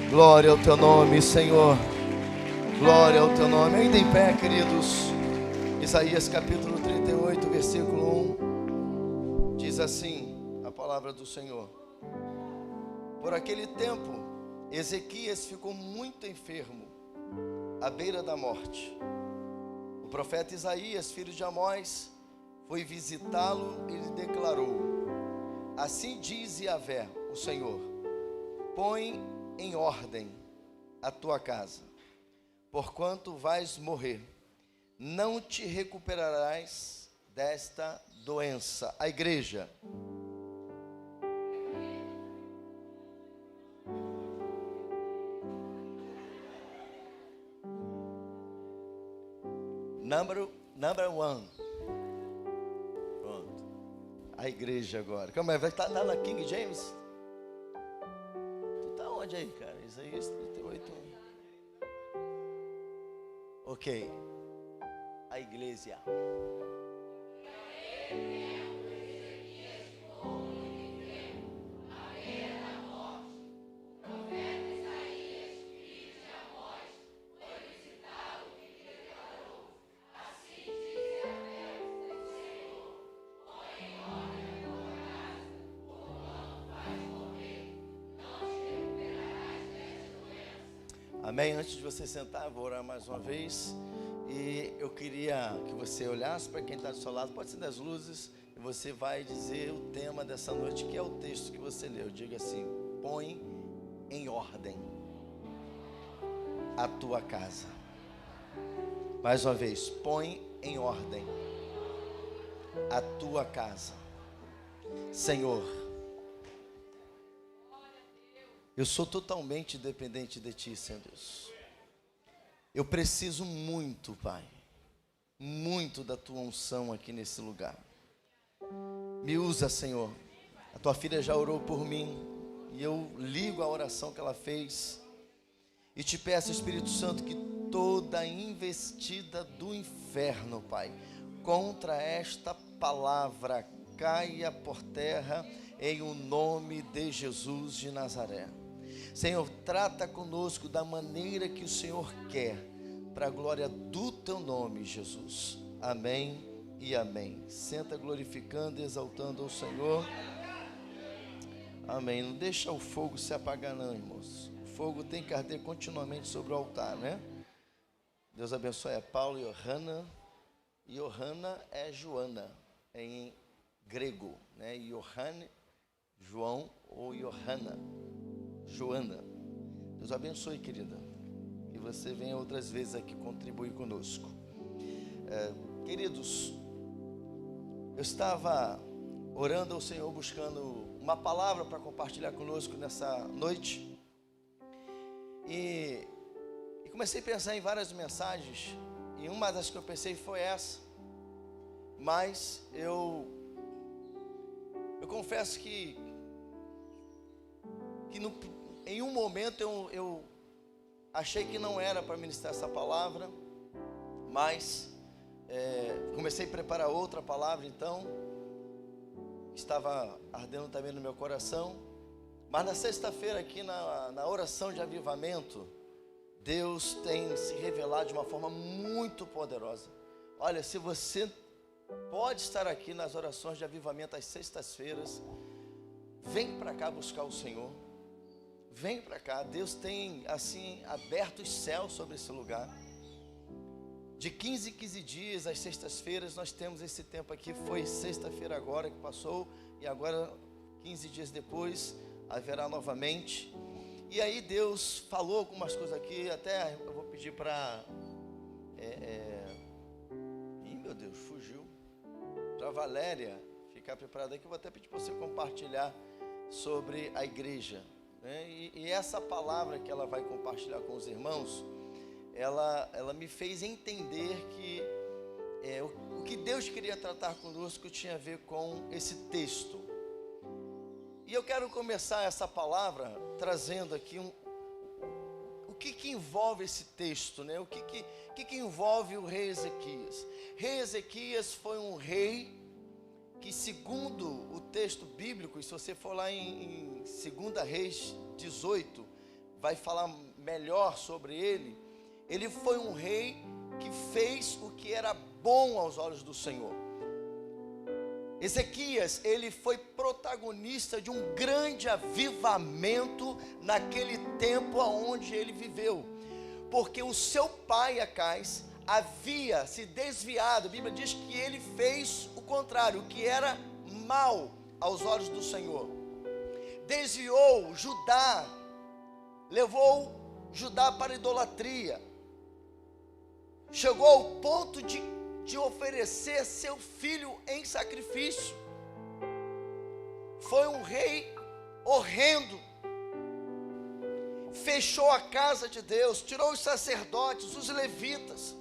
Glória ao teu nome, Senhor. Glória ao teu nome. Ainda em pé, queridos. Isaías capítulo 38, versículo 1. Diz assim a palavra do Senhor: Por aquele tempo, Ezequias ficou muito enfermo, à beira da morte. O profeta Isaías, filho de Amós, foi visitá-lo e lhe declarou: Assim diz Yahvé, o Senhor: Põe em ordem a tua casa, porquanto vais morrer, não te recuperarás desta doença. A igreja. Number one. Pronto. A igreja agora. Como é? Vai estar na King James? Tu tá onde aí, cara? Isaías 38. Ok. A igreja. Amém? Antes de você sentar, eu vou orar mais uma vez. E eu queria que você olhasse para quem está do seu lado. Pode ser das luzes. E você vai dizer o tema dessa noite, que é o texto que você leu. Diga assim: põe em ordem a tua casa. Mais uma vez: põe em ordem a tua casa. Senhor, eu sou totalmente dependente de Ti, Senhor Deus. Eu preciso muito, Pai, muito da Tua unção aqui nesse lugar. Me usa, Senhor. A Tua filha já orou por mim, e eu ligo a oração que ela fez. E Te peço, Espírito Santo, que toda investida do inferno, Pai, contra esta palavra caia por terra, em o nome de Jesus de Nazaré. Senhor, trata conosco da maneira que o Senhor quer, para a glória do Teu nome, Jesus. Amém e amém. Senta glorificando e exaltando ao Senhor. Amém. Não deixa o fogo se apagar não, irmãos. O fogo tem que arder continuamente sobre o altar, né? Deus abençoe a Paulo e Johanna. Johanna é Joana, em grego, né? Johanne, João ou Johanna. Joana. Deus abençoe, querida. Que você venha outras vezes aqui contribuir conosco. Queridos, eu estava orando ao Senhor, buscando uma palavra para compartilhar conosco nessa noite. E comecei a pensar em várias mensagens. E uma das que eu pensei foi essa. Mas eu confesso que em um momento eu achei que não era para ministrar essa palavra, mas comecei a preparar outra palavra, então estava ardendo também no meu coração. Mas na sexta-feira aqui na oração de avivamento, Deus tem se revelado de uma forma muito poderosa. Olha, se você pode estar aqui nas orações de avivamento às sextas-feiras, vem para cá buscar o Senhor. Vem para cá. Deus tem assim aberto os céus sobre esse lugar. De 15 em 15 dias, às sextas-feiras, nós temos esse tempo aqui. Foi sexta-feira agora que passou, e agora 15 dias depois haverá novamente. E aí Deus falou algumas coisas aqui. Até eu vou pedir para meu Deus, fugiu. Para a Valéria ficar preparada aqui. Eu vou até pedir para você compartilhar sobre a igreja. E essa palavra que ela vai compartilhar com os irmãos, ela me fez entender que o que Deus queria tratar conosco tinha a ver com esse texto. E eu quero começar essa palavra trazendo aqui o que envolve esse texto, né? O que envolve o rei Ezequias. Rei Ezequias foi um rei que, segundo o texto bíblico, e se você for lá em 2 Reis 18, vai falar melhor sobre ele, ele foi um rei que fez o que era bom aos olhos do Senhor. Ezequias, ele foi protagonista de um grande avivamento naquele tempo onde ele viveu, porque o seu pai Acais havia se desviado. A Bíblia diz que ele fez o contrário, o que era mal aos olhos do Senhor. Desviou Judá, levou Judá para a idolatria, chegou ao ponto de oferecer seu filho em sacrifício. Foi um rei horrendo, fechou a casa de Deus, tirou os sacerdotes, os levitas.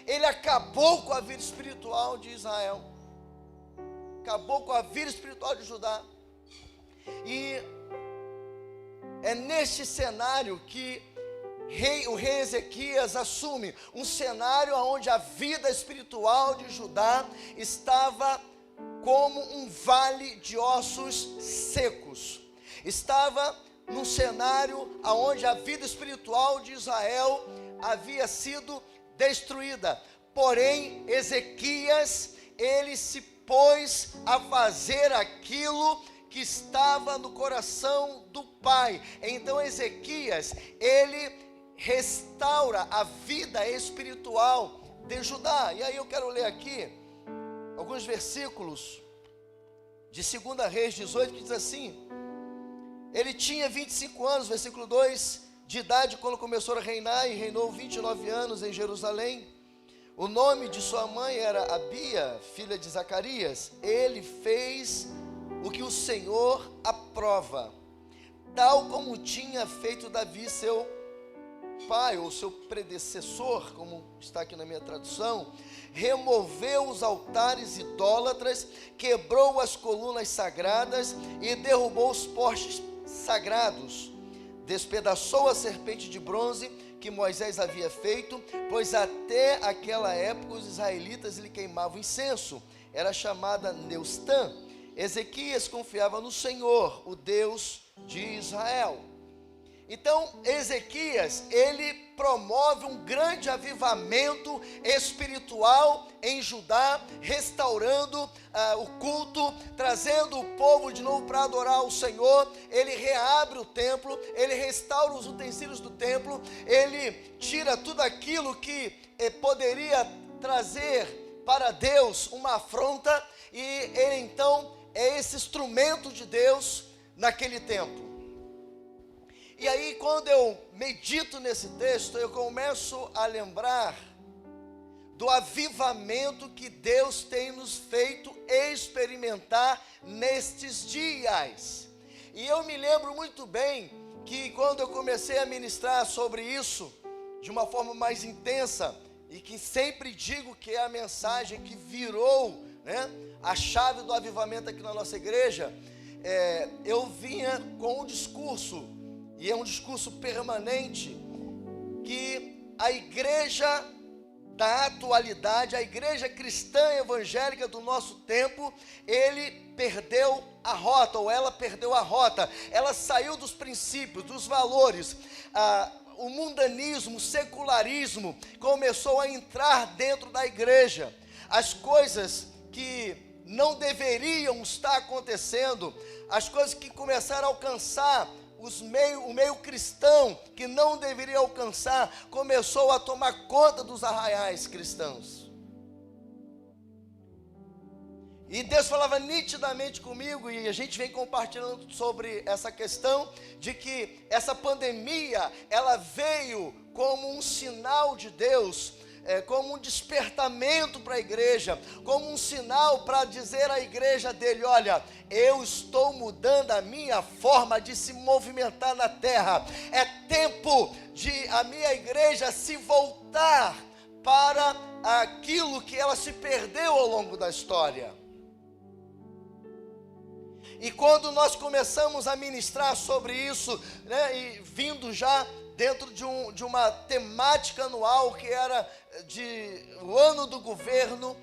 Ele acabou com a vida espiritual de Israel, acabou com a vida espiritual de Judá. E é neste cenário que o rei Ezequias assume um cenário onde a vida espiritual de Judá estava como um vale de ossos secos. Estava num cenário onde a vida espiritual de Israel havia sido destruída. Porém, Ezequias, ele se pôs a fazer aquilo que estava no coração do pai. Então Ezequias, ele restaura a vida espiritual de Judá. E aí eu quero ler aqui alguns versículos de 2 Reis 18, que diz assim: ele tinha 25 anos, versículo 2, de idade quando começou a reinar, e reinou 29 anos em Jerusalém. O nome de sua mãe era Abia, filha de Zacarias. Ele fez o que o Senhor aprova, tal como tinha feito Davi, seu pai, ou seu predecessor, como está aqui na minha tradução. Removeu os altares idólatras, quebrou as colunas sagradas e derrubou os postes sagrados. Despedaçou a serpente de bronze que Moisés havia feito, pois até aquela época os israelitas lhe queimavam incenso. Era chamada Neustã. Ezequias confiava no Senhor, o Deus de Israel. Então Ezequias, ele promove um grande avivamento espiritual em Judá, restaurando o culto, trazendo o povo de novo para adorar o Senhor. Ele reabre o templo, ele restaura os utensílios do templo, ele tira tudo aquilo que poderia trazer para Deus uma afronta, e ele então é esse instrumento de Deus naquele tempo. E aí, quando eu medito nesse texto, eu começo a lembrar do avivamento que Deus tem nos feito experimentar nestes dias. E eu me lembro muito bem que quando eu comecei a ministrar sobre isso de uma forma mais intensa, e que sempre digo que é a mensagem que virou, né, a chave do avivamento aqui na nossa igreja, eu vinha com um discurso, e é um discurso permanente, que a igreja da atualidade, a igreja cristã evangélica do nosso tempo, ele perdeu a rota, ou ela perdeu a rota. Ela saiu dos princípios, dos valores. O mundanismo, o secularismo começou a entrar dentro da igreja. As coisas que não deveriam estar acontecendo, as coisas que começaram a alcançar o meio cristão, que não deveria alcançar, começou a tomar conta dos arraiais cristãos. E Deus falava nitidamente comigo, e a gente vem compartilhando sobre essa questão, de que essa pandemia, ela veio como um sinal de Deus, como um despertamento para a igreja, como um sinal para dizer à igreja dele: olha, eu estou mudando a minha forma de se movimentar na terra. É tempo de a minha igreja se voltar para aquilo que ela se perdeu ao longo da história. E quando nós começamos a ministrar sobre isso, né, e vindo já dentro de uma temática anual, que era o ano do governo,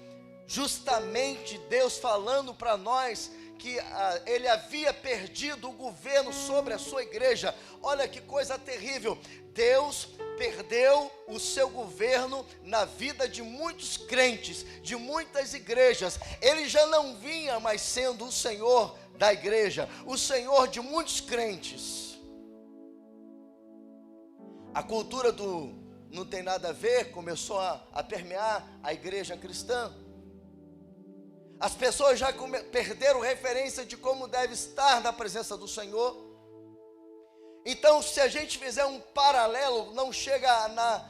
justamente Deus falando para nós que ele havia perdido o governo sobre a sua igreja. Olha que coisa terrível. Deus perdeu o seu governo na vida de muitos crentes, de muitas igrejas. Ele já não vinha mais sendo o Senhor da igreja, o Senhor de muitos crentes. A cultura do não tem nada a ver começou a permear a igreja cristã. As pessoas já perderam referência de como deve estar na presença do Senhor. Então, se a gente fizer um paralelo, não chega a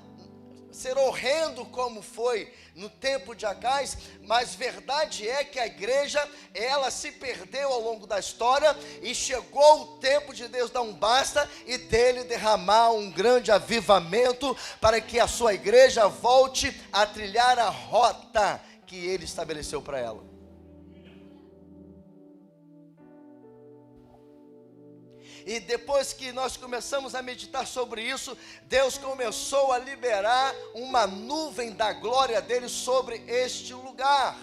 ser horrendo como foi no tempo de Acais, mas verdade é que a igreja, ela se perdeu ao longo da história, e chegou o tempo de Deus dar um basta e dele derramar um grande avivamento para que a sua igreja volte a trilhar a rota que ele estabeleceu para ela. E depois que nós começamos a meditar sobre isso, Deus começou a liberar uma nuvem da glória dele sobre este lugar.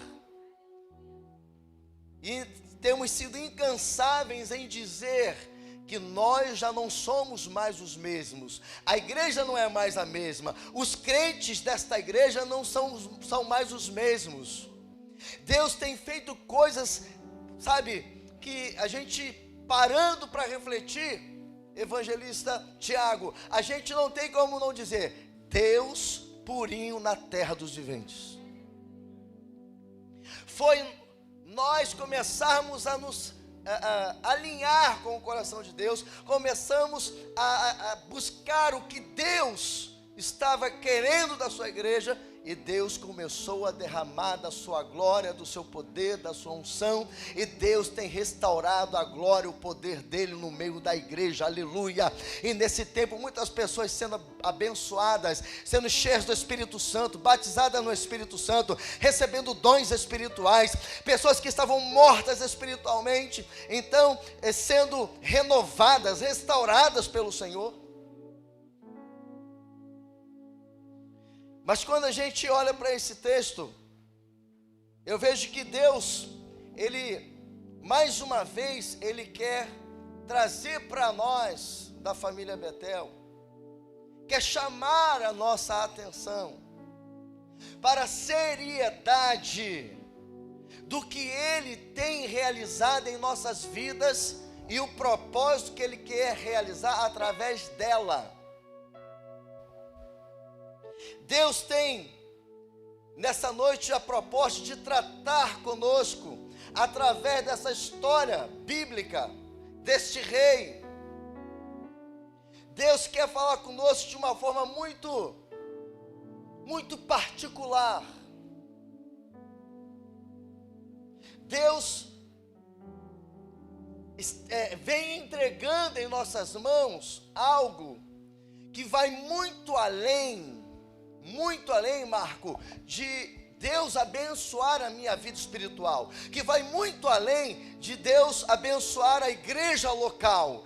E temos sido incansáveis em dizer que nós já não somos mais os mesmos. A igreja não é mais a mesma. Os crentes desta igreja não são mais os mesmos. Deus tem feito coisas, sabe, que a gente, parando para refletir, evangelista Tiago, a gente não tem como não dizer: Deus purinho na terra dos viventes. Foi nós começarmos a nos alinhar com o coração de Deus, começamos a buscar o que Deus estava querendo da sua igreja, e Deus começou a derramar da sua glória, do seu poder, da sua unção, e Deus tem restaurado a glória, o poder dele no meio da igreja, aleluia. E nesse tempo, muitas pessoas sendo abençoadas, sendo cheias do Espírito Santo, batizadas no Espírito Santo, recebendo dons espirituais, pessoas que estavam mortas espiritualmente, então sendo renovadas, restauradas pelo Senhor. Mas quando a gente olha para esse texto, eu vejo que Deus, ele, mais uma vez, ele quer trazer para nós, da família Betel, quer chamar a nossa atenção para a seriedade do que ele tem realizado em nossas vidas e o propósito que ele quer realizar através dela. Deus tem, nessa noite, a proposta de tratar conosco, através dessa história bíblica, deste rei. Deus quer falar conosco de uma forma muito particular. Deus vem entregando em nossas mãos algo que vai muito além, Marco, de Deus abençoar a minha vida espiritual, que vai muito além de Deus abençoar a igreja local,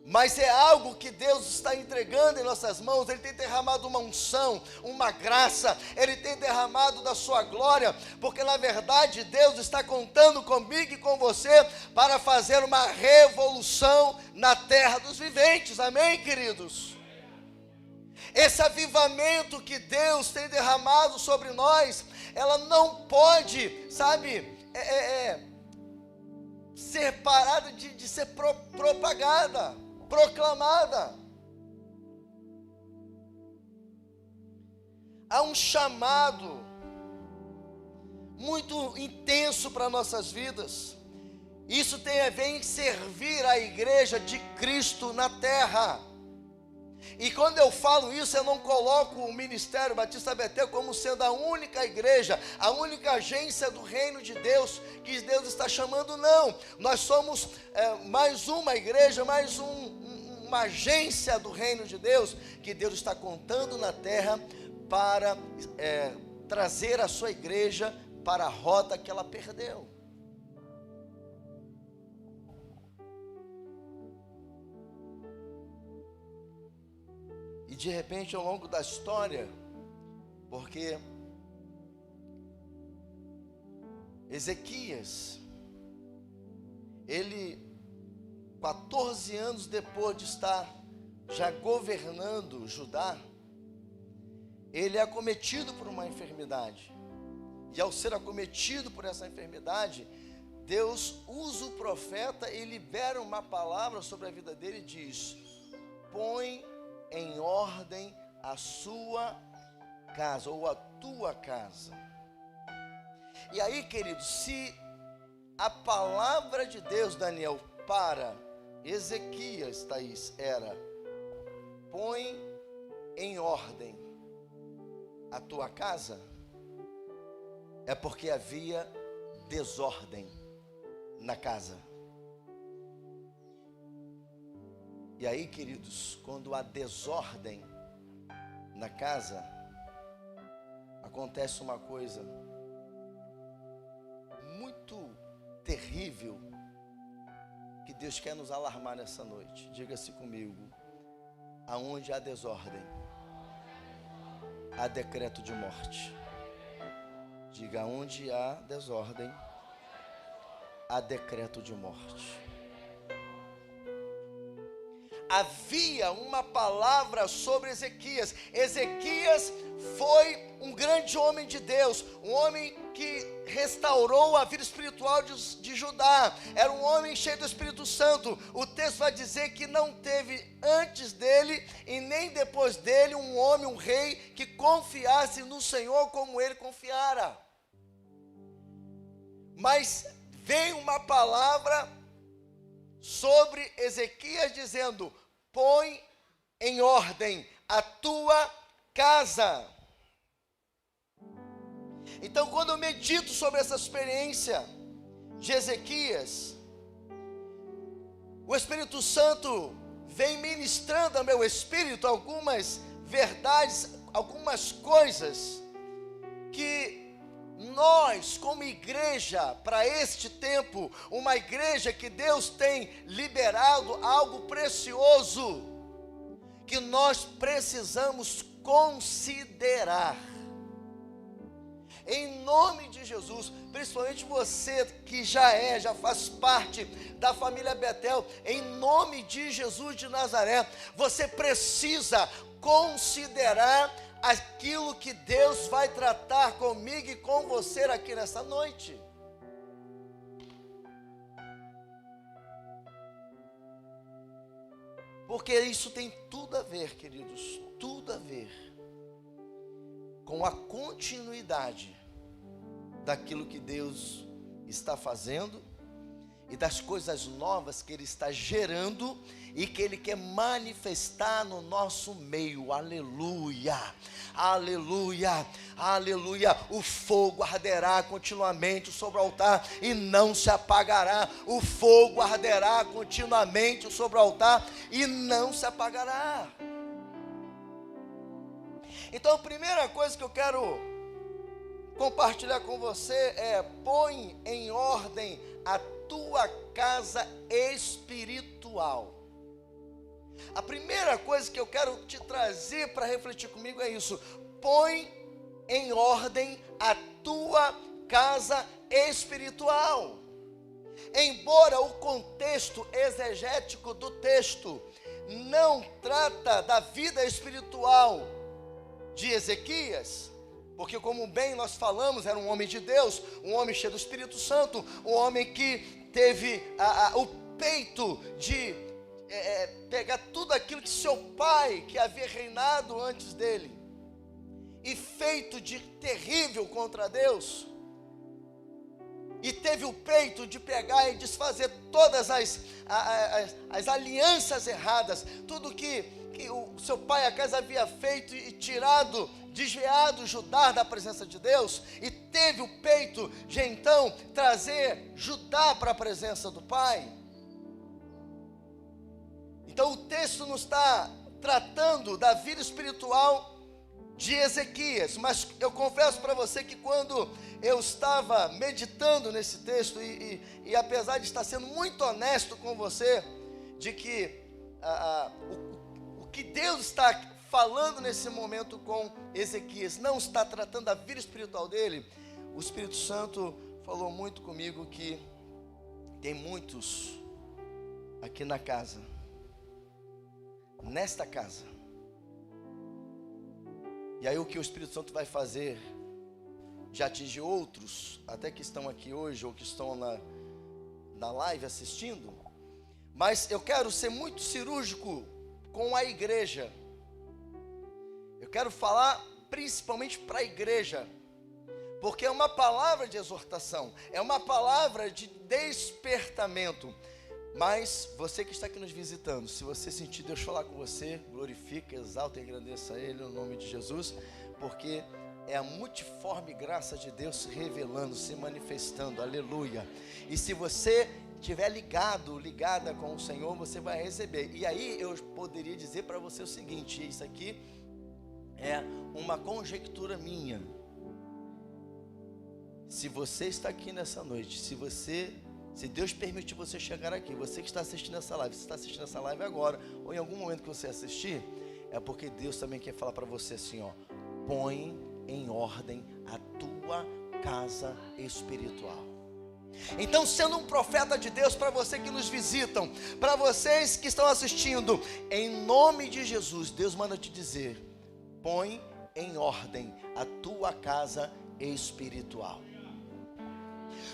mas é algo que Deus está entregando em nossas mãos. Ele tem derramado uma unção, uma graça, Ele tem derramado da sua glória, porque na verdade Deus está contando comigo e com você para fazer uma revolução na terra dos viventes, amém, queridos? Esse avivamento que Deus tem derramado sobre nós, ela não pode, sabe, ser parada de ser propagada, proclamada. Há um chamado muito intenso para nossas vidas. Isso tem a ver em servir a igreja de Cristo na terra. E quando eu falo isso, eu não coloco o Ministério Batista Betel como sendo a única igreja, a única agência do reino de Deus, que Deus está chamando, não. Nós somos mais uma igreja, mais uma agência do reino de Deus, que Deus está contando na terra para trazer a sua igreja para a rota que ela perdeu. E de repente, ao longo da história, porque Ezequias, ele, 14 anos depois de estar já governando Judá, ele é acometido por uma enfermidade. E ao ser acometido por essa enfermidade, Deus usa o profeta e libera uma palavra sobre a vida dele e diz: põe em ordem a sua casa, ou a tua casa. E aí, queridos, se a palavra de Deus, Daniel, para Ezequias, Thaís, era: põe em ordem a tua casa, é porque havia desordem na casa. E aí, queridos, quando há desordem na casa, acontece uma coisa muito terrível que Deus quer nos alarmar nessa noite. Diga-se comigo: aonde há desordem, há decreto de morte. Diga: onde há desordem, há decreto de morte. Havia uma palavra sobre Ezequias. Ezequias foi um grande homem de Deus, um homem que restaurou a vida espiritual de Judá. Era um homem cheio do Espírito Santo. O texto vai dizer que não teve antes dele e nem depois dele um homem, um rei, que confiasse no Senhor como ele confiara. Mas veio uma palavra sobre Ezequias dizendo: põe em ordem a tua casa. Então, quando eu medito sobre essa experiência de Ezequias, o Espírito Santo vem ministrando ao meu espírito algumas verdades, algumas coisas que nós, como igreja, para este tempo, uma igreja que Deus tem liberado algo precioso, que nós precisamos considerar. Em nome de Jesus, principalmente você que já faz parte da família Betel, em nome de Jesus de Nazaré, você precisa considerar aquilo que Deus vai tratar comigo e com você aqui nessa noite. Porque isso tem tudo a ver, queridos, tudo a ver com a continuidade daquilo que Deus está fazendo e das coisas novas que Ele está gerando e que Ele quer manifestar no nosso meio. Aleluia, aleluia, aleluia. O fogo arderá continuamente sobre o altar e não se apagará. O fogo arderá continuamente sobre o altar e não se apagará. Então, a primeira coisa que eu quero compartilhar com você é: põe em ordem a tua casa espiritual. A primeira coisa que eu quero te trazer para refletir comigo é isso: põe em ordem a tua casa espiritual. Embora o contexto exegético do texto não trata da vida espiritual de Ezequias, porque, como bem nós falamos, era um homem de Deus, um homem cheio do Espírito Santo, um homem que teve o peito de pegar tudo aquilo que seu pai, que havia reinado antes dele, e feito de terrível contra Deus, e teve o peito de pegar e desfazer todas as alianças erradas, tudo que o seu pai Acais havia feito e tirado, desviado Judá da presença de Deus, e teve o peito de então trazer Judá para a presença do pai. Então o texto não está tratando da vida espiritual de Ezequias, mas eu confesso para você que quando eu estava meditando nesse texto, e apesar de estar sendo muito honesto com você, de que o que Deus está falando nesse momento com Ezequias não está tratando da vida espiritual dele, o Espírito Santo falou muito comigo que Tem muitos aqui na casa, nesta casa. E aí o que o Espírito Santo vai fazer, de atingir outros, até que estão aqui hoje, ou que estão na live assistindo. Mas eu quero ser muito cirúrgico com a igreja. Eu quero falar principalmente para a igreja, porque é uma palavra de exortação, é uma palavra de despertamento. Mas você que está aqui nos visitando, se você sentir Deus falar com você, glorifica, exalta e agradeça a Ele no nome de Jesus, porque é a multiforme graça de Deus se revelando, se manifestando, aleluia. E se você estiver ligada com o Senhor, você vai receber. E aí eu poderia dizer para você o seguinte: isso aqui é uma conjectura minha. Se você está aqui nessa noite, se Deus permitir você chegar aqui, você que está assistindo essa live, você está assistindo essa live agora, ou em algum momento que você assistir, é porque Deus também quer falar para você assim, ó: põe em ordem a tua casa espiritual. Então, sendo um profeta de Deus, para você que nos visitam, para vocês que estão assistindo, em nome de Jesus, Deus manda te dizer: põe em ordem a tua casa espiritual.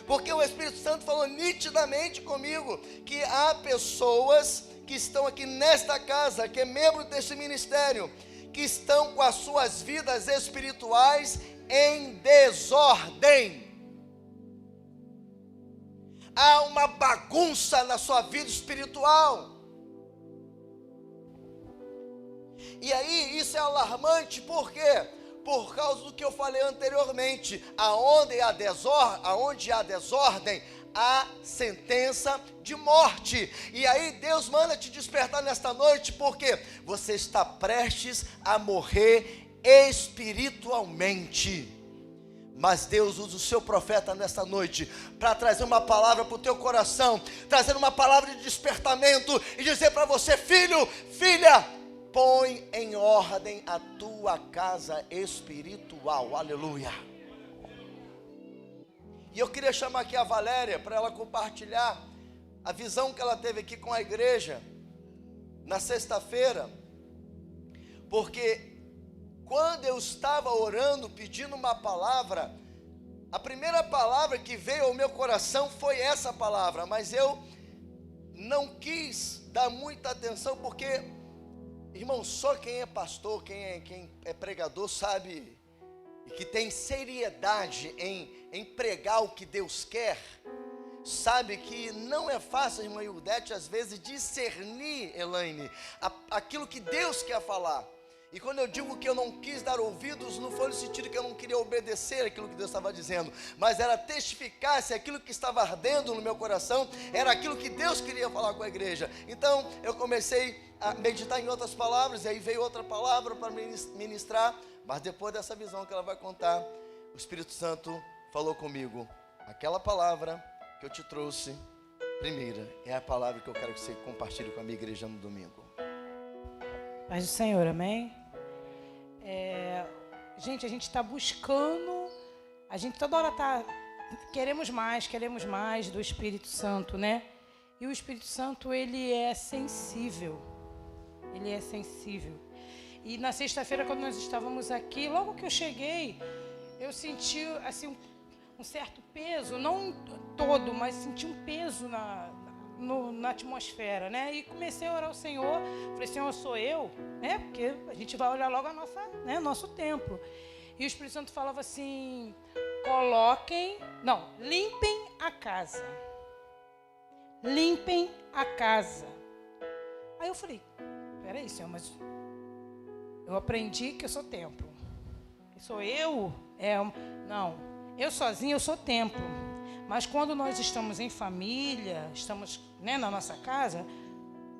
Porque o Espírito Santo falou nitidamente comigo que há pessoas que estão aqui nesta casa, que é membro deste ministério, que estão com as suas vidas espirituais em desordem. Há uma bagunça na sua vida espiritual. E aí isso é alarmante, por quê? Por causa do que eu falei anteriormente, aonde há desordem, há sentença de morte. E aí Deus manda te despertar nesta noite, porque você está prestes a morrer espiritualmente. Mas Deus usa o seu profeta nesta noite para trazer uma palavra para o teu coração, trazer uma palavra de despertamento e dizer para você: filho, filha, põe em ordem a tua casa espiritual, aleluia. E eu queria chamar aqui a Valéria para ela compartilhar a visão que ela teve aqui com a igreja na sexta-feira, porque quando eu estava orando, pedindo uma palavra, a primeira palavra que veio ao meu coração foi essa palavra, mas eu não quis dar muita atenção, porque, irmão, só quem é pastor, quem é pregador sabe, e que tem seriedade em pregar o que Deus quer, sabe que não é fácil, irmã Ildete, às vezes discernir, Elaine, aquilo que Deus quer falar. E quando eu digo que eu não quis dar ouvidos, não foi no sentido que eu não queria obedecer aquilo que Deus estava dizendo, mas era testificar se aquilo que estava ardendo no meu coração era aquilo que Deus queria falar com a igreja. Então eu comecei a meditar em outras palavras, e aí veio outra palavra para ministrar, mas depois dessa visão que ela vai contar, o Espírito Santo falou comigo: aquela palavra que eu te trouxe primeira é a palavra que eu quero que você compartilhe com a minha igreja no domingo. Paz do Senhor, amém? Gente, a gente está buscando, a gente toda hora queremos mais do Espírito Santo, né? E o Espírito Santo, ele é sensível. E na sexta-feira, quando nós estávamos aqui, logo que eu cheguei, eu senti assim um certo peso, não todo, mas senti um peso na atmosfera, né? E comecei a orar ao Senhor. Falei: Senhor, sou eu, né? Porque a gente vai olhar logo nosso templo. E o Espírito Santo falava assim: limpem a casa. Limpem a casa. Aí eu falei: peraí, Senhor, mas eu aprendi que eu sou templo. Sou eu? Não, eu sozinho eu sou templo. Mas quando nós estamos em família, estamos, né, na nossa casa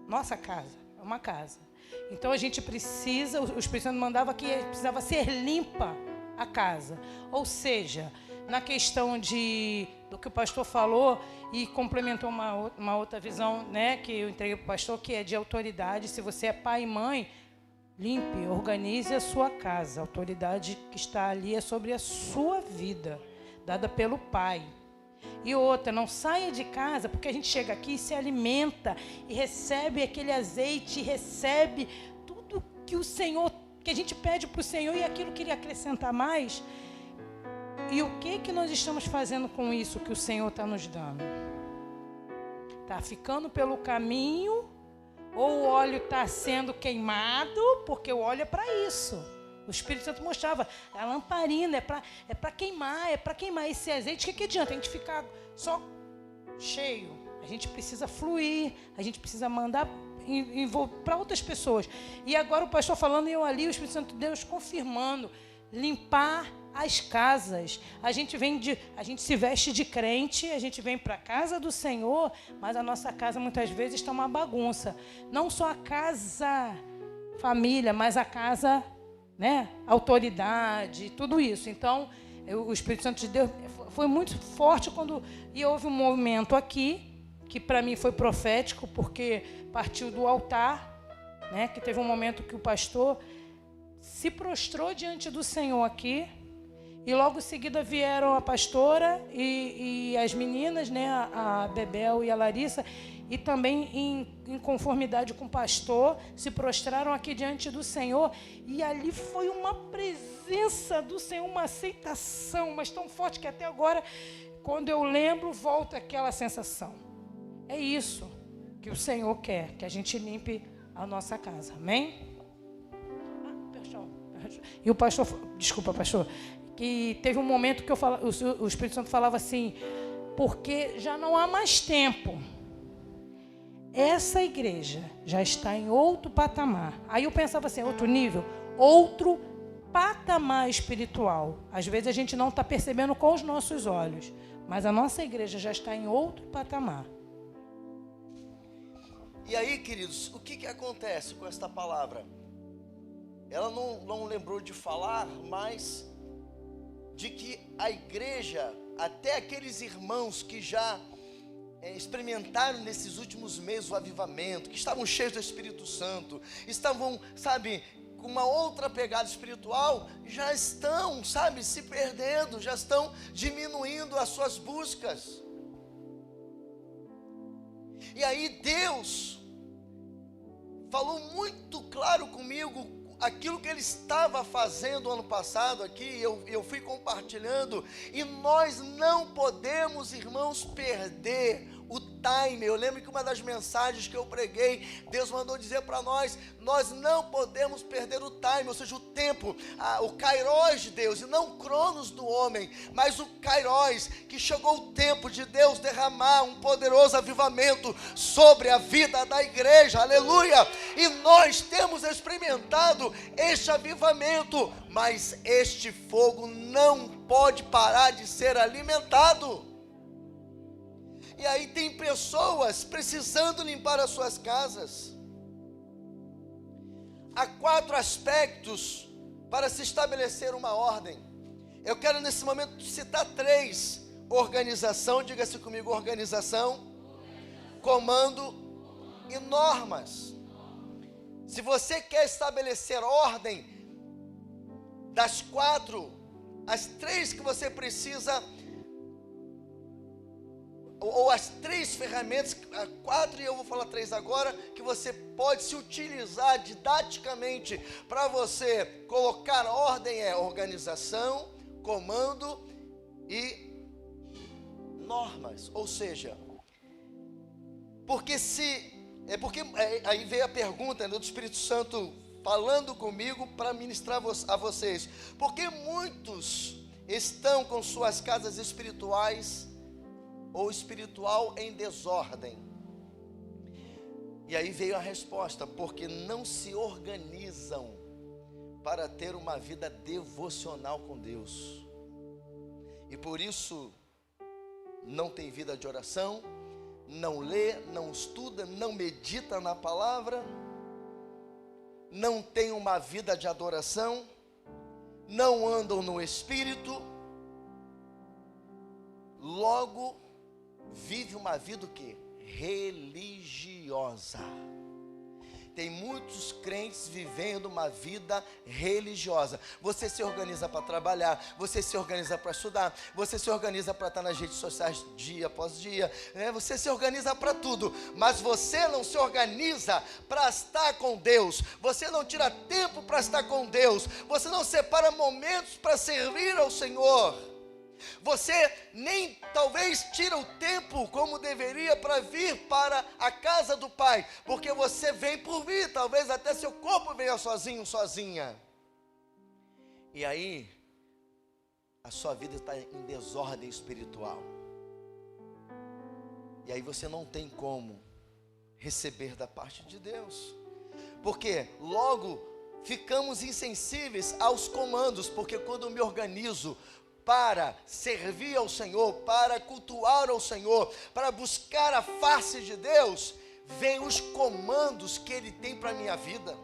é uma casa. Então a gente precisa, o Espírito Santo mandava que precisava ser limpa a casa. Ou seja, na questão do que o pastor falou, e complementou uma outra visão, né, que eu entreguei para o pastor, que é de autoridade. Se você é pai e mãe, limpe, organize a sua casa. A autoridade que está ali é sobre a sua vida, dada pelo pai. E outra, não saia de casa, porque a gente chega aqui e se alimenta, e recebe aquele azeite, e recebe tudo que o Senhor, que a gente pede para o Senhor, e aquilo que Ele acrescentar mais. E o que nós estamos fazendo com isso que o Senhor está nos dando? Está ficando pelo caminho, ou o óleo está sendo queimado, porque o óleo é para isso. O Espírito Santo mostrava, a lamparina é para queimar, esse azeite. O que adianta a gente ficar só cheio? A gente precisa fluir, a gente precisa mandar para outras pessoas. E agora o pastor falando e eu ali, o Espírito Santo de Deus confirmando, limpar as casas. A gente se veste de crente, a gente vem para a casa do Senhor, mas a nossa casa muitas vezes está uma bagunça. Não só a casa família, mas a casa, né, autoridade, tudo isso. Então, o Espírito Santo de Deus foi muito forte e houve um movimento aqui, que para mim foi profético, porque partiu do altar, né, que teve um momento que o pastor se prostrou diante do Senhor aqui, e logo em seguida vieram a pastora e as meninas, né, a Bebel e a Larissa, e também em conformidade com o pastor, se prostraram aqui diante do Senhor, e ali foi uma presença do Senhor, uma aceitação, mas tão forte que até agora, quando eu lembro, volta aquela sensação. É isso que o Senhor quer, que a gente limpe a nossa casa, amém? E o pastor, desculpa, pastor, que teve um momento que o Espírito Santo falava assim, porque já não há mais tempo. Essa igreja já está em outro patamar. Aí eu pensava assim, outro nível, outro patamar espiritual. Às vezes a gente não está percebendo com os nossos olhos, mas a nossa igreja já está em outro patamar. E aí, queridos, o que acontece com esta palavra? Ela não lembrou de falar, mas de que a igreja, até aqueles irmãos que já experimentaram nesses últimos meses o avivamento, que estavam cheios do Espírito Santo, estavam, sabe, com uma outra pegada espiritual, já estão, sabe, se perdendo, já estão diminuindo as suas buscas. E aí Deus falou muito claro comigo, aquilo que Ele estava fazendo ano passado aqui, eu fui compartilhando, e nós não podemos, irmãos, perder o time. Eu lembro que uma das mensagens que eu preguei, Deus mandou dizer para nós não podemos perder o time, ou seja, o tempo, o kairos de Deus, e não o cronos do homem, mas o kairos, que chegou o tempo de Deus derramar um poderoso avivamento sobre a vida da igreja, aleluia, e nós temos experimentado este avivamento, mas este fogo não pode parar de ser alimentado. E aí tem pessoas precisando limpar as suas casas. Há 4 aspectos para se estabelecer uma ordem. Eu quero nesse momento citar 3. Organização, diga-se comigo, organização, comando e normas. Se você quer estabelecer ordem, das 4, as 3 que você precisa, ou as 3 ferramentas, 4 e eu vou falar 3 agora, que você pode se utilizar didaticamente para você colocar ordem, é organização, comando e normas. Ou seja, aí veio a pergunta, né, do Espírito Santo falando comigo para ministrar a vocês, porque muitos estão com suas casas espirituais ou espiritual em desordem. E aí veio a resposta, porque não se organizam para ter uma vida devocional com Deus, e por isso não tem vida de oração, não lê, não estuda, não medita na palavra, não tem uma vida de adoração, não andam no Espírito, logo vive uma vida o quê? Religiosa. Tem muitos crentes vivendo uma vida religiosa. Você se organiza para trabalhar, você se organiza para estudar, você se organiza para estar nas redes sociais dia após dia, né? Você se organiza para tudo, mas você não se organiza para estar com Deus. Você não tira tempo para estar com Deus. Você não separa momentos para servir ao Senhor. Você nem talvez tira o tempo como deveria para vir para a casa do Pai, porque você vem por vir, talvez até seu corpo venha sozinho, sozinha. E aí, a sua vida está em desordem espiritual. E aí você não tem como receber da parte de Deus, porque logo ficamos insensíveis aos comandos, porque quando eu me organizo para servir ao Senhor, para cultuar ao Senhor, para buscar a face de Deus, vem os comandos que Ele tem para a minha vida.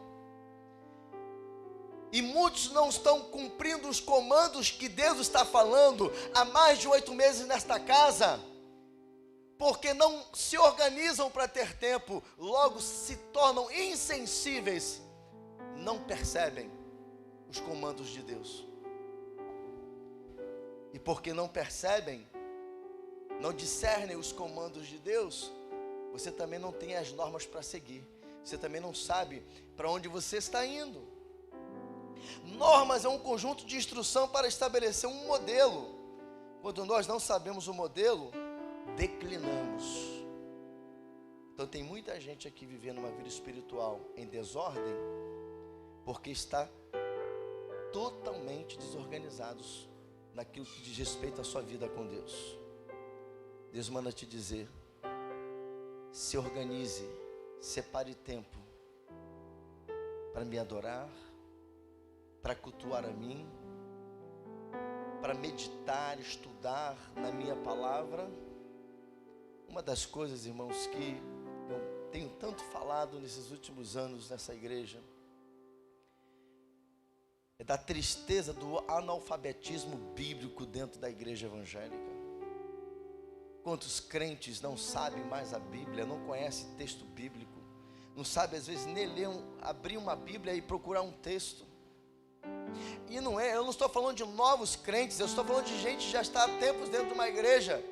E muitos não estão cumprindo os comandos que Deus está falando há mais de 8 meses nesta casa, porque não se organizam para ter tempo, logo se tornam insensíveis, não percebem os comandos de Deus. E porque não percebem, não discernem os comandos de Deus, você também não tem as normas para seguir. Você também não sabe para onde você está indo. Normas é um conjunto de instrução para estabelecer um modelo. Quando nós não sabemos o modelo, declinamos. Então tem muita gente aqui vivendo uma vida espiritual em desordem, porque está totalmente desorganizados naquilo que diz respeito à sua vida com Deus. Deus manda te dizer: se organize, separe tempo para me adorar, para cultuar a mim, para meditar, estudar na minha palavra. Uma das coisas, irmãos, que eu tenho tanto falado nesses últimos anos nessa igreja, é da tristeza do analfabetismo bíblico dentro da igreja evangélica. Quantos crentes não sabem mais a Bíblia, não conhecem texto bíblico, não sabem às vezes nem ler, abrir uma Bíblia e procurar um texto. E eu não estou falando de novos crentes, eu estou falando de gente que já está há tempos dentro de uma igreja.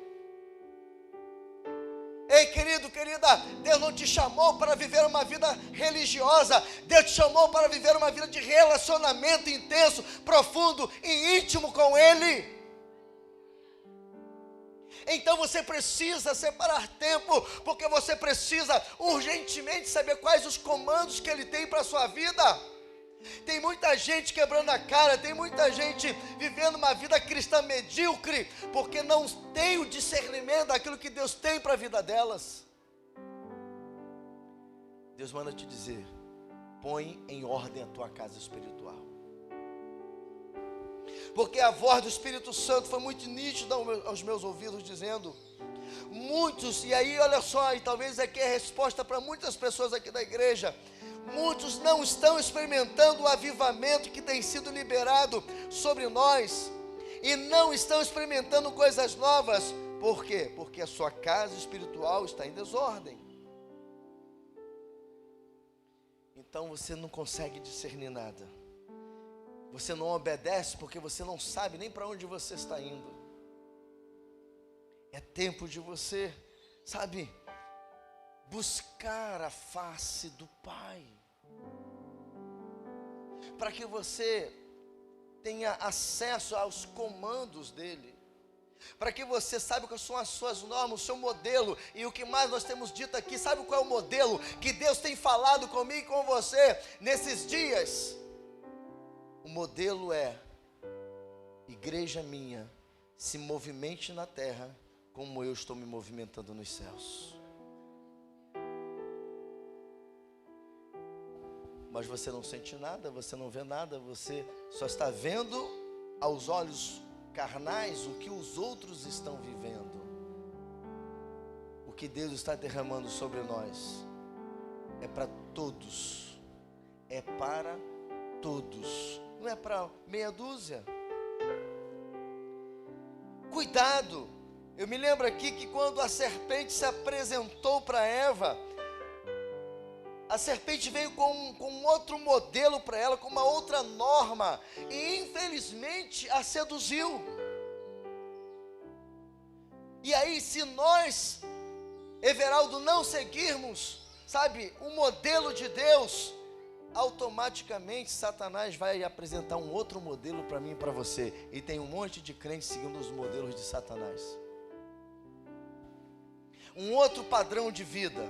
Ei, querido, querida, Deus não te chamou para viver uma vida religiosa. Deus te chamou para viver uma vida de relacionamento intenso, profundo e íntimo com Ele. Então você precisa separar tempo, porque você precisa urgentemente saber quais os comandos que Ele tem para a sua vida. Tem muita gente quebrando a cara, tem muita gente vivendo uma vida cristã medíocre, porque não tem o discernimento daquilo que Deus tem para a vida delas. Deus manda te dizer: põe em ordem a tua casa espiritual. Porque a voz do Espírito Santo foi muito nítida aos meus ouvidos, dizendo: muitos, e aí olha só, e talvez aqui é a resposta para muitas pessoas aqui da igreja, muitos não estão experimentando o avivamento que tem sido liberado sobre nós, e não estão experimentando coisas novas. Por quê? Porque a sua casa espiritual está em desordem. Então você não consegue discernir nada. Você não obedece porque você não sabe nem para onde você está indo. É tempo de você, sabe, buscar a face do Pai, para que você tenha acesso aos comandos dEle, para que você saiba quais são as suas normas, o seu modelo. E o que mais nós temos dito aqui, sabe qual é o modelo que Deus tem falado comigo e com você nesses dias? O modelo é: igreja minha, se movimente na terra como eu estou me movimentando nos céus. Mas você não sente nada, você não vê nada, você só está vendo aos olhos carnais o que os outros estão vivendo. O que Deus está derramando sobre nós é para todos, é para todos, não é para meia dúzia. Cuidado. Eu me lembro aqui que quando a serpente se apresentou para Eva, A serpente veio com outro modelo para ela, com uma outra norma, e infelizmente a seduziu. E aí, se nós, Everaldo, não seguirmos, sabe, o modelo de Deus, automaticamente Satanás vai apresentar um outro modelo para mim e para você. E tem um monte de crentes seguindo os modelos de Satanás. Um outro padrão de vida.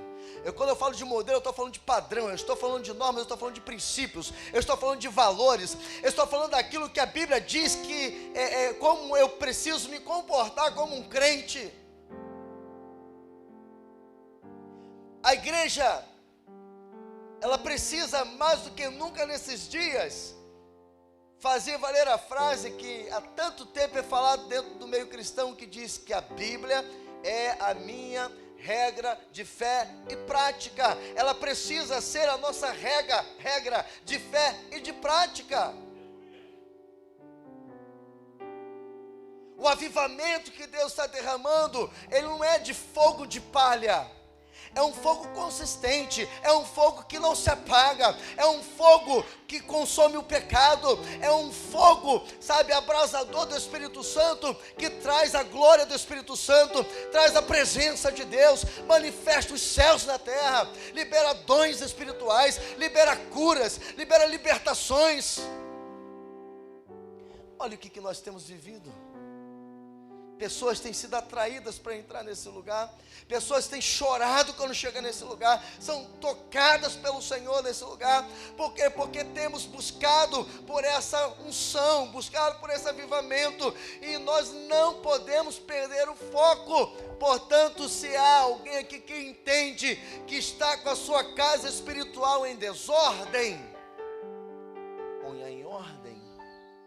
Quando eu falo de modelo, eu estou falando de padrão, eu estou falando de normas, eu estou falando de princípios, eu estou falando de valores, eu estou falando daquilo que a Bíblia diz que como eu preciso me comportar como um crente. A igreja, ela precisa mais do que nunca nesses dias fazer valer a frase que há tanto tempo é falado dentro do meio cristão, que diz que a Bíblia é a minha regra de fé e prática. Ela precisa ser a nossa regra de fé e de prática. O avivamento que Deus está derramando, ele não é de fogo de palha. É um fogo consistente, é um fogo que não se apaga, é um fogo que consome o pecado, é um fogo, sabe, abrasador do Espírito Santo, que traz a glória do Espírito Santo, traz a presença de Deus, manifesta os céus na terra, libera dons espirituais, libera curas, libera libertações. Olha o que nós temos vivido. Pessoas têm sido atraídas para entrar nesse lugar. Pessoas têm chorado quando chegam nesse lugar. São tocadas pelo Senhor nesse lugar. Por quê? Porque temos buscado por essa unção, buscado por esse avivamento. E nós não podemos perder o foco. Portanto, se há alguém aqui que entende que está com a sua casa espiritual em desordem, ponha em ordem,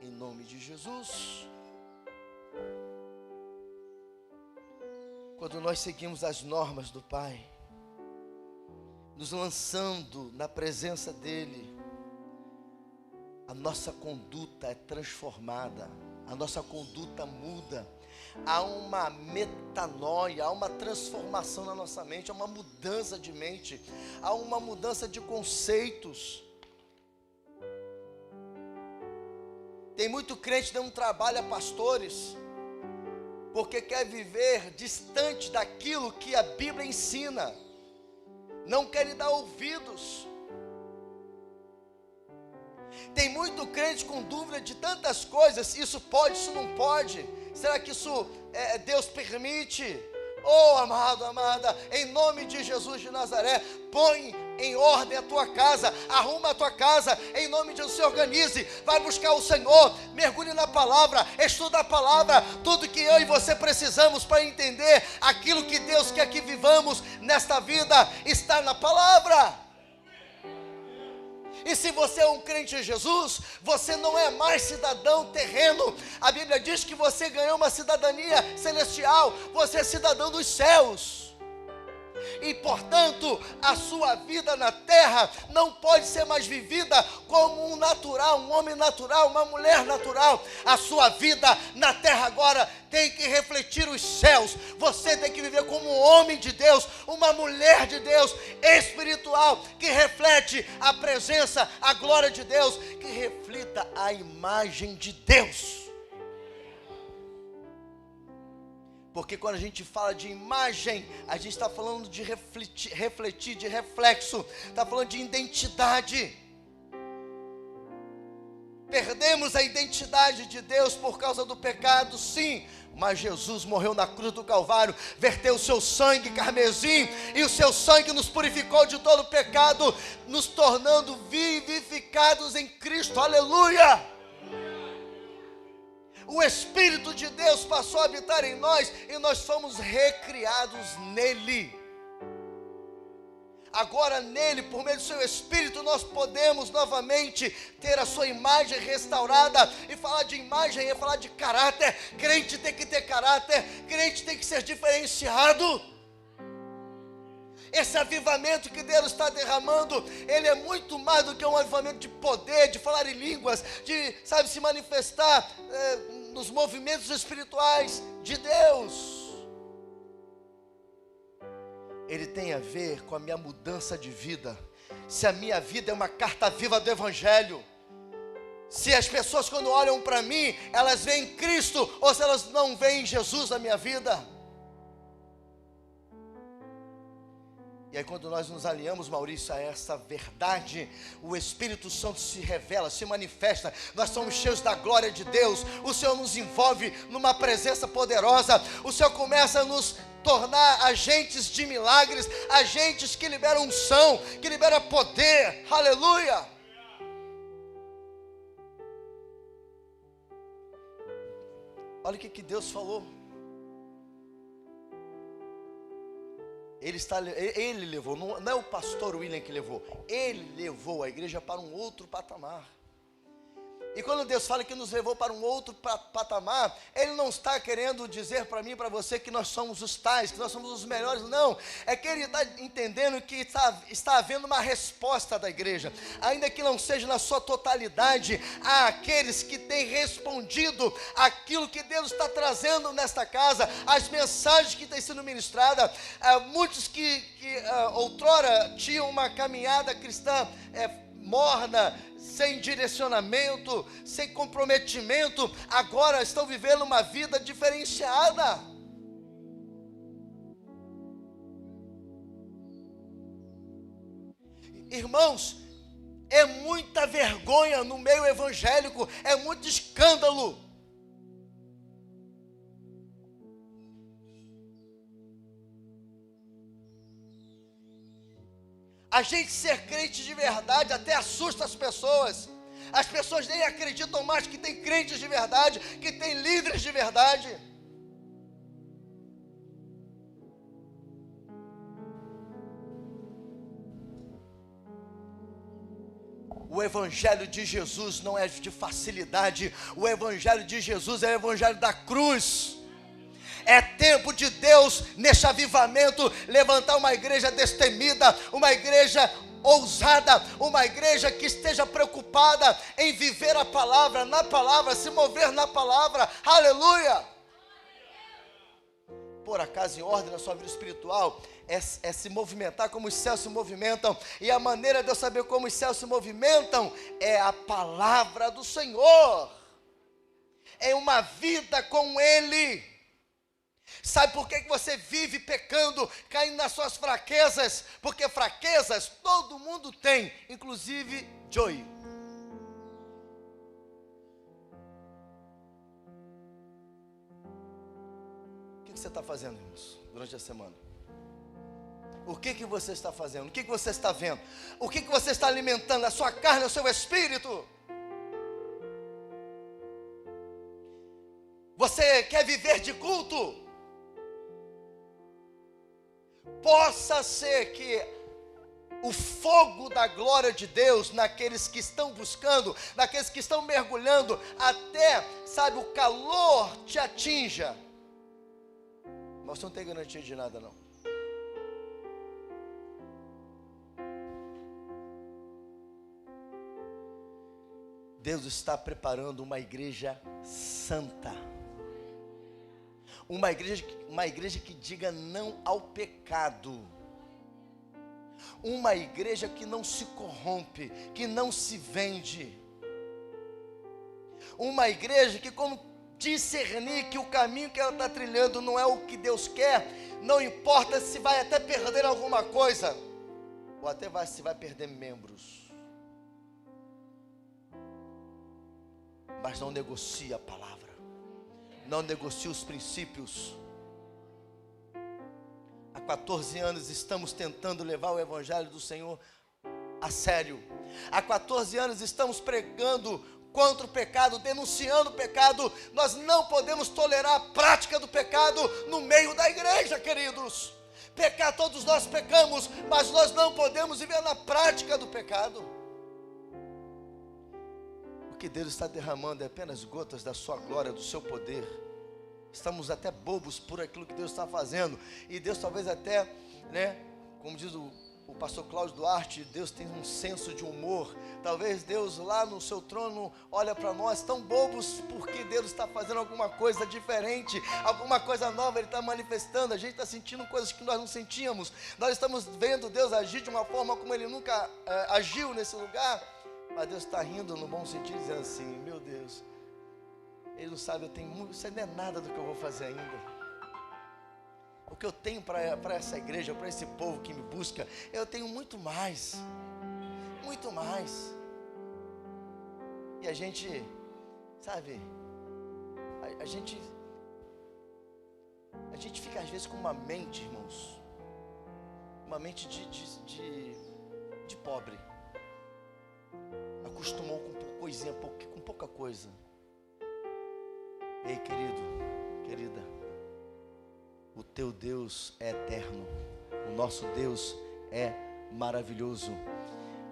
em nome de Jesus. Quando nós seguimos as normas do Pai, nos lançando na presença dEle, a nossa conduta é transformada, a nossa conduta muda, há uma metanoia, há uma transformação na nossa mente, há uma mudança de mente, há uma mudança de conceitos. Tem muito crente dando trabalho a pastores, porque quer viver distante daquilo que a Bíblia ensina, não querem dar ouvidos. Tem muito crente com dúvida de tantas coisas, isso pode, isso não pode, será que isso Deus permite? Oh, amado, amada, em nome de Jesus de Nazaré, põe em ordem a tua casa, arruma a tua casa, em nome de Jesus, se organize, vai buscar o Senhor, mergulhe na palavra, estuda a palavra, tudo que eu e você precisamos para entender aquilo que Deus quer que vivamos nesta vida, está na palavra. E se você é um crente em Jesus, você não é mais cidadão terreno. A Bíblia diz que você ganhou uma cidadania celestial, você é cidadão dos céus. E portanto, a sua vida na terra não pode ser mais vivida como um natural, um homem natural, uma mulher natural. A sua vida na terra agora tem que refletir os céus. Você tem que viver como um homem de Deus, uma mulher de Deus, espiritual, que reflete a presença, a glória de Deus, que reflita a imagem de Deus. Porque quando a gente fala de imagem, a gente está falando de refletir, de reflexo, está falando de identidade. Perdemos a identidade de Deus por causa do pecado, sim, mas Jesus morreu na cruz do Calvário, verteu o seu sangue carmesim, e o seu sangue nos purificou de todo pecado, nos tornando vivificados em Cristo, aleluia! O Espírito de Deus passou a habitar em nós e nós fomos recriados nele. Agora nele, por meio do seu Espírito, nós podemos novamente ter a sua imagem restaurada. E falar de imagem é falar de caráter. Crente tem que ter caráter, crente tem que ser diferenciado. Esse avivamento que Deus está derramando, ele é muito mais do que um avivamento de poder, de falar em línguas, de, sabe, se manifestar nos movimentos espirituais de Deus. Ele tem a ver com a minha mudança de vida, se a minha vida é uma carta viva do Evangelho. Se as pessoas, quando olham para mim, elas veem Cristo, ou se elas não veem Jesus na minha vida. E aí, quando nós nos alinhamos, Maurício, a essa verdade, o Espírito Santo se revela, se manifesta. Nós somos cheios da glória de Deus. O Senhor nos envolve numa presença poderosa. O Senhor começa a nos tornar agentes de milagres, agentes que liberam unção, que liberam poder. Aleluia! Olha o que Deus falou. Ele levou, não é o pastor William que levou, ele levou a igreja para um outro patamar. E quando Deus fala que nos levou para um outro patamar, Ele não está querendo dizer para mim e para você que nós somos os tais, que nós somos os melhores, não. É que Ele está entendendo que está havendo uma resposta da igreja, ainda que não seja na sua totalidade, há aqueles que têm respondido aquilo que Deus está trazendo nesta casa, as mensagens que têm sido ministradas. Muitos que outrora tinham uma caminhada cristã morna, sem direcionamento, sem comprometimento, agora estão vivendo uma vida diferenciada. Irmãos, é muita vergonha no meio evangélico, é muito escândalo. A gente ser crente de verdade até assusta as pessoas. As pessoas nem acreditam mais que tem crentes de verdade, que tem líderes de verdade. O Evangelho de Jesus não é de facilidade. O Evangelho de Jesus é o Evangelho da cruz. É tempo de Deus, neste avivamento, levantar uma igreja destemida, uma igreja ousada, uma igreja que esteja preocupada em viver a palavra, na palavra, se mover na palavra. Aleluia! Por acaso, em ordem na sua vida espiritual, é se movimentar como os céus se movimentam. E a maneira de eu saber como os céus se movimentam é a palavra do Senhor. É uma vida com Ele. Sabe por que você vive pecando, caindo nas suas fraquezas? Porque fraquezas todo mundo tem, inclusive Joey. O que você está fazendo, irmãos, durante a semana? O que você está fazendo? O que você está vendo? O que você está alimentando? A sua carne, o seu espírito? Você quer viver de culto? Possa ser que o fogo da glória de Deus, naqueles que estão buscando, naqueles que estão mergulhando, até, sabe, o calor te atinja. Mas você não tem garantia de nada, não. Deus está preparando uma igreja santa. Uma igreja que diga não ao pecado. Uma igreja que não se corrompe, que não se vende. Uma igreja que, como discernir que o caminho que ela está trilhando não é o que Deus quer, não importa se vai até perder alguma coisa, ou até se vai perder membros. Mas não negocia a palavra. Não negocia os princípios. Há 14 anos estamos tentando levar o Evangelho do Senhor a sério. Há 14 anos estamos pregando contra o pecado, denunciando o pecado. Nós não podemos tolerar a prática do pecado no meio da igreja, queridos. Pecar, todos nós pecamos, mas nós não podemos viver na prática do pecado. O que Deus está derramando é apenas gotas da sua glória, do seu poder. Estamos até bobos por aquilo que Deus está fazendo. E Deus talvez até, como diz o o pastor Cláudio Duarte, Deus tem um senso de humor. Talvez Deus lá no seu trono olha para nós tão bobos, porque Deus está fazendo alguma coisa diferente, alguma coisa nova, Ele está manifestando. A gente está sentindo coisas que nós não sentíamos. Nós estamos vendo Deus agir de uma forma como Ele nunca agiu nesse lugar. Mas Deus está rindo no bom sentido, dizendo assim: meu Deus, Ele não sabe, eu tenho muito, isso não é nada do que eu vou fazer ainda. O que eu tenho para essa igreja, para esse povo que me busca, eu tenho muito mais. Muito mais. E a gente, sabe, a gente fica às vezes com uma mente, irmãos, uma mente de pobre. Acostumou com coisinha, com pouca coisa. Ei, querido, querida, o teu Deus é eterno, o nosso Deus é maravilhoso.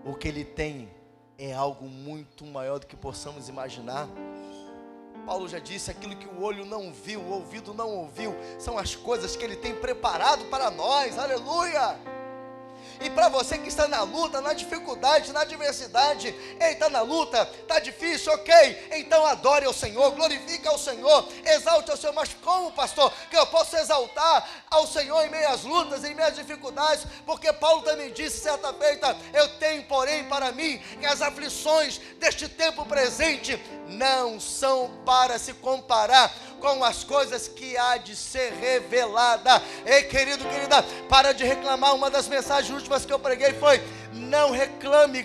O que Ele tem é algo muito maior do que possamos imaginar. Paulo já disse: aquilo que o olho não viu, o ouvido não ouviu, são as coisas que Ele tem preparado para nós. Aleluia! E para você que está na luta, na dificuldade, na adversidade, ei, está na luta, está difícil, ok, então adore ao Senhor, glorifique ao Senhor, exalte ao Senhor. Mas como, pastor, que eu posso exaltar ao Senhor em meio às lutas, em meio às dificuldades? Porque Paulo também disse certa feita: eu tenho, porém, para mim que as aflições deste tempo presente não são para se comparar com as coisas que há de ser revelada. Ei, querido, querida, para de reclamar. Uma das mensagens últimas que eu preguei foi: não reclame,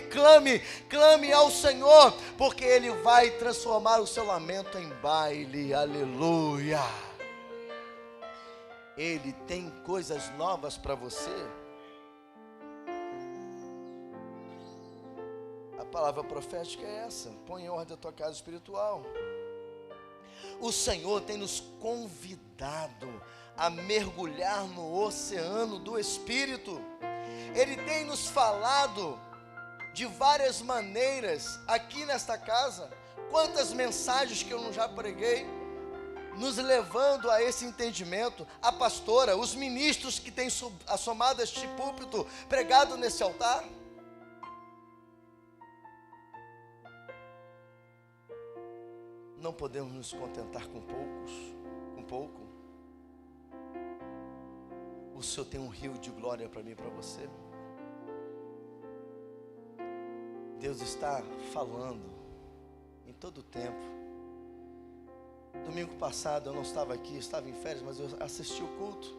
clame ao Senhor, porque Ele vai transformar o seu lamento em baile. Aleluia! Ele tem coisas novas para você. A palavra profética é essa: põe em ordem a tua casa espiritual. O Senhor tem nos convidado a mergulhar no oceano do Espírito. Ele tem nos falado de várias maneiras aqui nesta casa. Quantas mensagens que eu não já preguei, nos levando a esse entendimento. A pastora, os ministros que têm assomado este púlpito, pregado nesse altar. Não podemos nos contentar com pouco. O Senhor tem um rio de glória para mim e para você. Deus está falando em todo o tempo. Domingo passado eu não estava aqui, estava em férias, mas eu assisti o culto.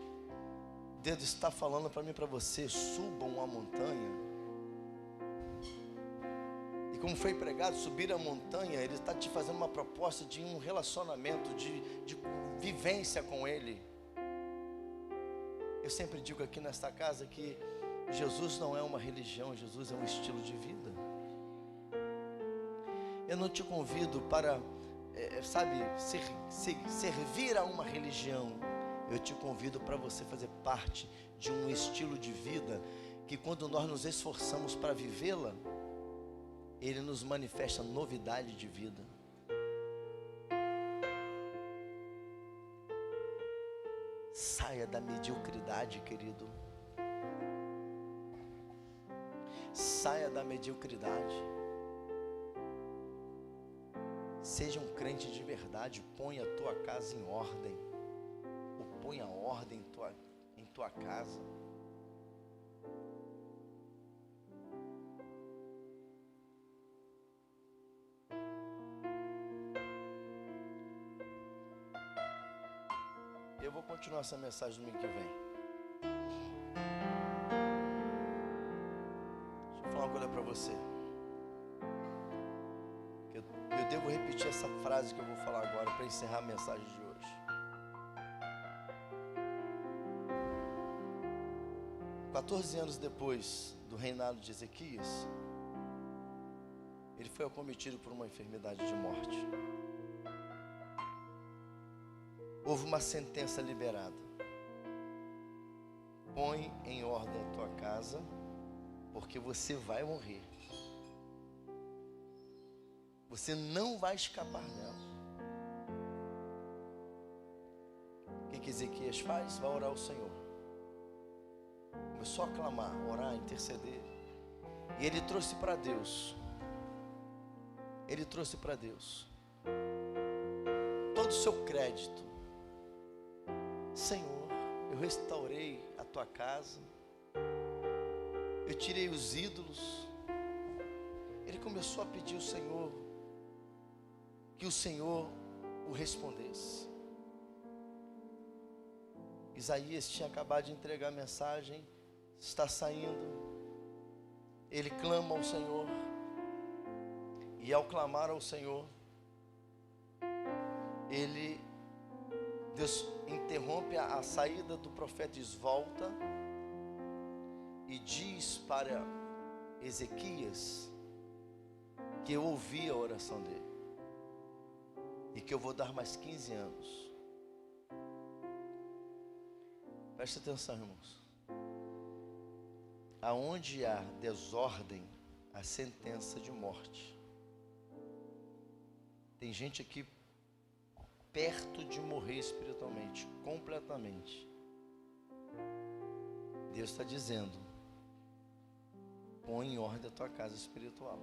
Deus está falando para mim e para você: subam a montanha. E como foi pregado, subir a montanha, Ele está te fazendo uma proposta de um relacionamento, de vivência com Ele. Eu sempre digo aqui nesta casa que Jesus não é uma religião, Jesus é um estilo de vida. Eu não te convido para, servir a uma religião. Eu te convido para você fazer parte de um estilo de vida que, quando nós nos esforçamos para vivê-la, Ele nos manifesta novidade de vida. Saia da mediocridade, querido. Saia da mediocridade. Seja um crente de verdade. Ponha a tua casa em ordem. Ou ponha ordem em tua casa. Eu vou continuar essa mensagem no domingo que vem. Deixa eu falar uma coisa para você. Eu devo repetir essa frase que eu vou falar agora para encerrar a mensagem de hoje. 14 anos depois do reinado de Ezequias, ele foi acometido por uma enfermidade de morte. Houve uma sentença liberada: põe em ordem a tua casa, porque você vai morrer. Você não vai escapar dela. O que Ezequias faz? Vai orar ao Senhor. Começou a clamar, orar, interceder. E ele trouxe para Deus. Ele trouxe para Deus todo o seu crédito. Senhor, eu restaurei a tua casa. Eu tirei os ídolos. Ele começou a pedir ao Senhor que o Senhor o respondesse. Isaías tinha acabado de entregar a mensagem, está saindo. Ele clama ao Senhor. E ao clamar ao Senhor, Deus interrompe a saída do profeta, diz: volta e diz para Ezequias que eu ouvi a oração dele e que eu vou dar mais 15 anos. Preste atenção, irmãos. Aonde há desordem, há sentença de morte. Tem gente aqui perto de morrer espiritualmente, completamente. Deus está dizendo: põe em ordem a tua casa espiritual.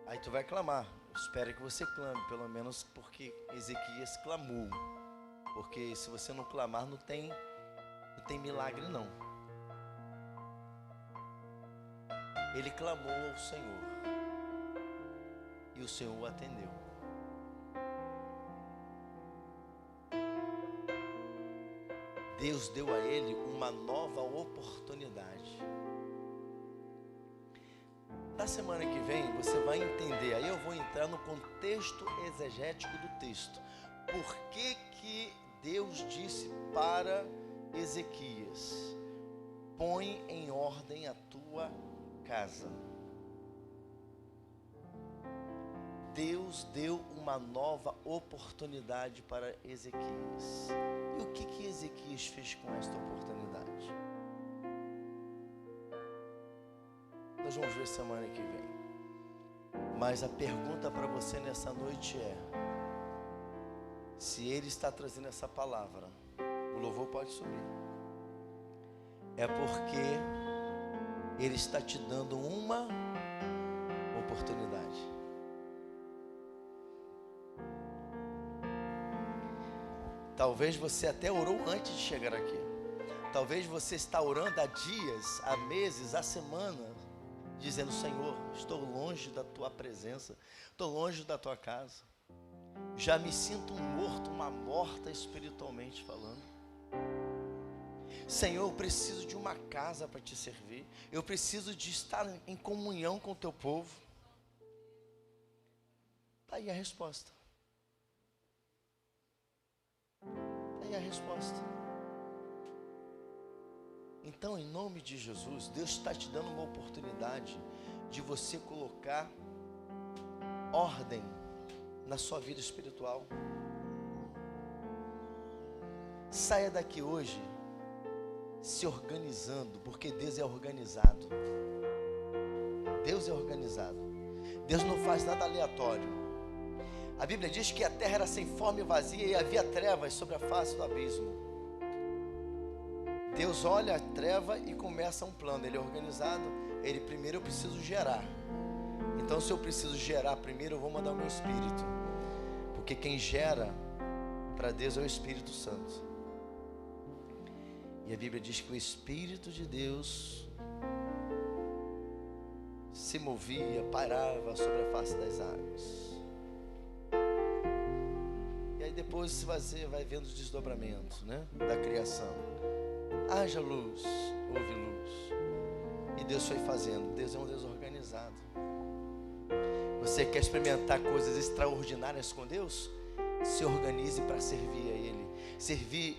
Aí tu vai clamar. Espero que você clame, pelo menos porque Ezequias clamou. Porque se você não clamar, não tem milagre não. Ele clamou ao Senhor e o Senhor o atendeu. Deus deu a ele uma nova oportunidade. Na semana que vem você vai entender, aí eu vou entrar no contexto exegético do texto. Por que que Deus disse para Ezequias: põe em ordem a tua casa? Deus deu uma nova oportunidade para Ezequias. E o que Ezequias fez com esta oportunidade? Nós vamos ver semana que vem. Mas a pergunta para você nessa noite é: se Ele está trazendo essa palavra, o louvor pode subir, é porque Ele está te dando uma oportunidade. Talvez você até orou antes de chegar aqui. Talvez você está orando há dias, há meses, há semanas, dizendo: Senhor, estou longe da tua presença, estou longe da tua casa. Já me sinto um morto, uma morta espiritualmente falando. Senhor, eu preciso de uma casa para te servir. Eu preciso de estar em comunhão com o teu povo. Está aí a resposta. Está aí a resposta. Então, em nome de Jesus, Deus está te dando uma oportunidade de você colocar ordem na sua vida espiritual. Saia daqui hoje se organizando, porque Deus é organizado. Deus é organizado. Deus não faz nada aleatório. A Bíblia diz que a terra era sem forma e vazia e havia trevas sobre a face do abismo. Deus olha a treva e começa um plano. Ele é organizado. Ele: primeiro eu preciso gerar. Então, se eu preciso gerar primeiro, eu vou mandar o meu Espírito. Porque quem gera para Deus é o Espírito Santo. E a Bíblia diz que o Espírito de Deus se movia, pairava sobre a face das águas. E aí depois você vai vendo os desdobramentos, né, da criação. Haja luz, houve luz. E Deus foi fazendo. Deus é um Deus organizado. Você quer experimentar coisas extraordinárias com Deus? Se organize para servir a Ele.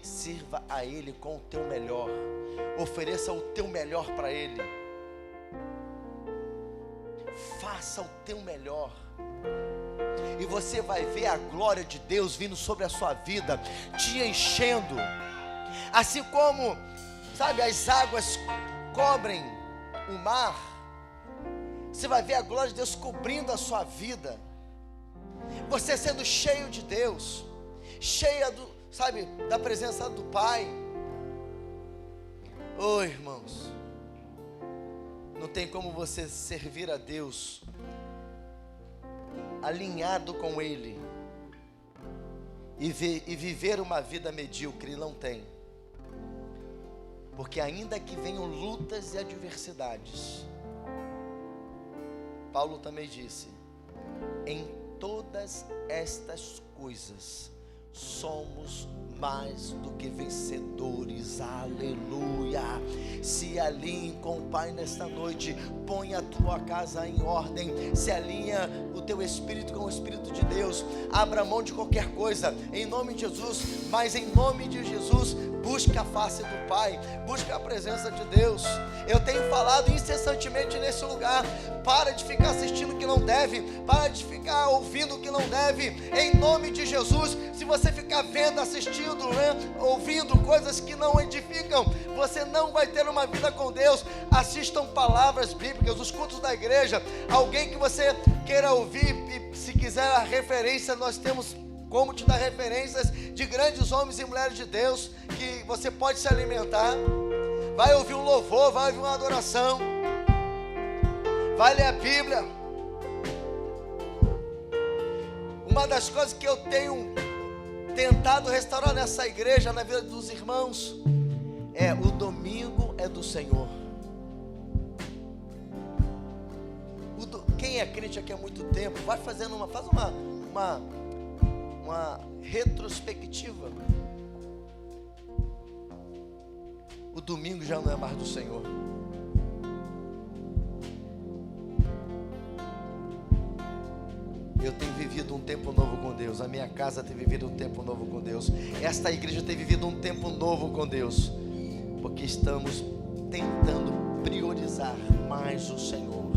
Sirva a Ele com o teu melhor. Ofereça o teu melhor para Ele. Faça o teu melhor. E você vai ver a glória de Deus vindo sobre a sua vida, te enchendo. Assim como, sabe, as águas cobrem o mar, você vai ver a glória de Deus cobrindo a sua vida. Você sendo cheio de Deus, cheia sabe, da presença do Pai. Oh, irmãos, não tem como você servir a Deus alinhado com Ele e viver uma vida medíocre. Não tem. Porque ainda que venham lutas e adversidades, Paulo também disse: em todas estas coisas somos mais do que vencedores. Aleluia. Se alinhe com o Pai nesta noite. Põe a tua casa em ordem. Se alinha o teu espírito com o Espírito de Deus. Abra mão de qualquer coisa em nome de Jesus. Mas em nome de Jesus, busca a face do Pai, busca a presença de Deus. Eu tenho falado incessantemente nesse lugar: para de ficar assistindo o que não deve, para de ficar ouvindo o que não deve, em nome de Jesus. Se você ficar vendo, assistindo, ouvindo coisas que não edificam, você não vai ter uma vida com Deus. Assistam palavras bíblicas, os cultos da igreja, alguém que você queira ouvir, e se quiser a referência, nós temos como te dar referências de grandes homens e mulheres de Deus, que você pode se alimentar. Vai ouvir um louvor, vai ouvir uma adoração, vai ler a Bíblia. Uma das coisas que eu tenho tentado restaurar nessa igreja, na vida dos irmãos, é: o domingo é do Senhor. Quem é crente aqui há muito tempo, vai fazendo faz uma retrospectiva. O domingo já não é mais do Senhor. Eu tenho vivido um tempo novo com Deus. A minha casa tem vivido um tempo novo com Deus. Esta igreja tem vivido um tempo novo com Deus, porque estamos tentando priorizar mais o Senhor.